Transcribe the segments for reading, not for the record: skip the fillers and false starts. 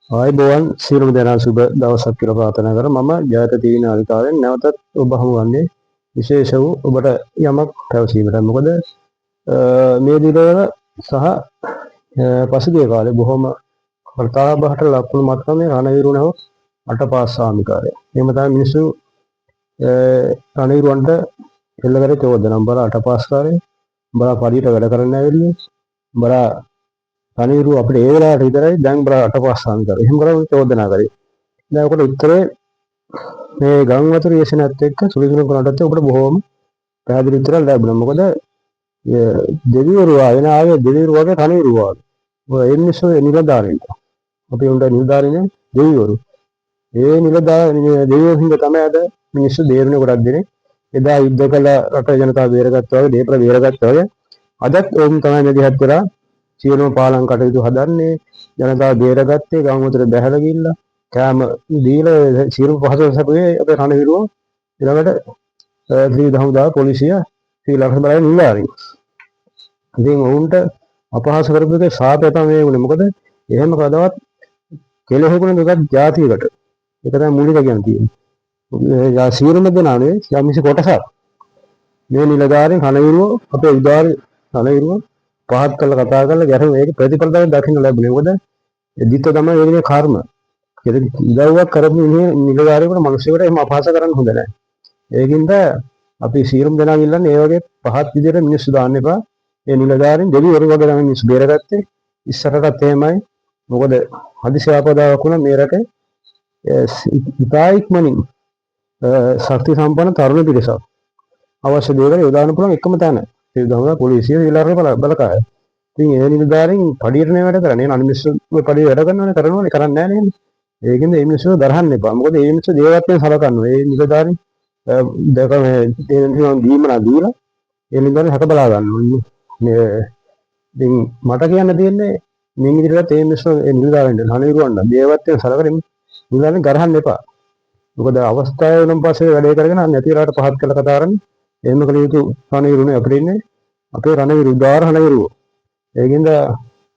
ආයුබෝවන් සියලුම දෙනා සුබ දවසක් කියලා ප්‍රාර්ථනා කර මම ජයත TV නාලිකාවෙන් නැවතත් ඔබ හමු වන්නේ විශේෂ වූ ඔබට යමක් පැවසීමට. මොකද මේ දිනවල සහ පසුගිය කාලේ බොහොම කතාබහට ලක්වුණු මතකමේ රණවිරු නැව අටපාස් සාමිකාරය. එහෙම තමයි මිනිස්සු රණවිරුවන්ට එල්ල කර චෝදනා බල අටපාස්කාරය බල පරියට වැඩ කරන්න ඇවිල්ලා බල රණවිරු අපිට ඒ වෙලාවට විතරයි දැන් බල අටපාස් සාමිකාරය. එහෙම කරලා චෝදනා කරේ. දැන් ඔකට උත්තරේ මේ ගම් වතුර යසනත් එක්ක සුලිසුලු කරනටත් ඔබට බොහොම පැහැදිලි උත්තරයක් ලැබුණා. මොකද දෙවිවරු ආවේ දෙවිවරු වගේ රණවිරු ආවේ. ඔය ඒ මිනිස්සු නිලධාරීන්ට. අපි උන්ට නිලධාරීනේ දෙවිවරු. ඒ දෙවිවරු හින්දා තමයි අද මිනිස්සු දේරුනේ ගොඩක් දෙනෙක්. එදා යුද්ධ කළ රට ජනතාව බේරගත්තා වගේ දීපල බේරගත්තා වගේ අදත් ඕම් තමයි මේ දිහත් වෙලා සියලුම පාලම් කටයුතු හදන්නේ. ජනතාව බේරගත්තේ ගම් වතුර බැහැලා ගිහිල්ලා කෑම දීලා සියලුම පහසු සැපේ අපේ රණවිරුව ඊළඟට ත්‍රිවිධ හමුදා පොලිසිය ශ්‍රී ලංකාවේ බලන නිලධාරීන්. ඉතින් ඔවුන්ට අපහාස කරපු එකේ සාපය තමයි වුනේ. මොකද එහෙම කවදාවත් කෙලෙහිකුණ දෙකක් ජාතියකට. ඒක තමයි මූලික කියන තියෙන්නේ. සියලුම දෙනානේ යම්කිසි කොටසක් මේ නිලධාරීන් රණවිරුව අපේ උදාර රණවිරුව පහත් කළා කතා කරලා ගැහුවා. ඒක ප්‍රතිඵල තමයි දකින්න ලැබුණේ. මොකද එදිට තමයි ඒකේ කර්ම. ඒක ඉදව්වක් කරපු නිලධාරියෙකුට මිනිස්සුන්ට එහෙම අපහාස කරන්න හොඳ නැහැ. ඒකින්ද අපි සියලුම දෙනා ඉල්ලන්නේ ඒ වගේ පහත් විදිහට මිනිස්සු දාන්න එපා. ඒ නිලධාරීන් දෙවිවරු වගේ තමයි මිනිස්සු බේරගත්තේ. ඉස්සරටත් එහෙමයි. මොකද හදිසි ආපදාවක් වුණා මේ රටේ ඉතා ඉක්මනින් ශක්ති සම්පන්න තරුණ පිරිසක් අවශ්‍ය දේවල් යොදාන්න පුළුවන් එකම තැන. ඒ දහම පොලිසිය ඊළඟට බලකාය. ඉතින් ඒ නිලධාරීන් පඩියට නේ වැඩ කරන්නේ. අනිත් මිනිස්සු පඩිය වැඩ කරනවනේ කරන්නේ නැහැ නේද? ඒකින්ද මේ මිනිස්සු දරහන්න එපා. මොකද මේ මිනිස්සු දේවත්වයෙන් සලකනවා. ඒ නිලධාරීන් දැක මේ දීමනා දීලා ඒ නිලධාරීන් හක බලා ගන්නවා. මේ ඉතින් මට කියන්න තියෙන්නේ මේ විදිහට මේ මිනිස්සු ඒ නිලධාරීන්ට රණවිරුවන්ට දේවත්වයෙන් සලකන නිලධාරීන් ගරහන්න එපා. මොකද අවස්ථාවේ වෙනම පස්සේ වැඩේ කරගෙන නැති වෙලාවට පහත් කළ කතා කරන්නේ. එහෙම කළ යුතු රණවිරුනේ අපිට ඉන්නේ. අපේ රණවිරු උදාර රණවිරුව. ඒකින්ද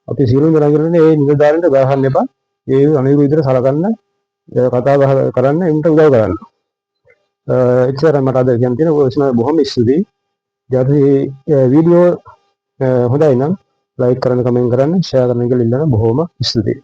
අපි සියලුම දෙනා කියන්නේ මේ නිලධාරීන්ට ගරහන්න එපා. ඒ රණවිරු විදිහට සලකන්න කතා බහ කරන්න එන්ට උදව් කරන්න. එච්චර මට අද කියන්න තියෙන ඔය බොහොම ස්තුතියි. ජාති වීඩියෝ හොඳයි නම් ලයික් කරන්න කමෙන්ට් කරන්න ෂෙයා කරන්න කියලා ඉල්ලන බොහොම ස්තුතියි.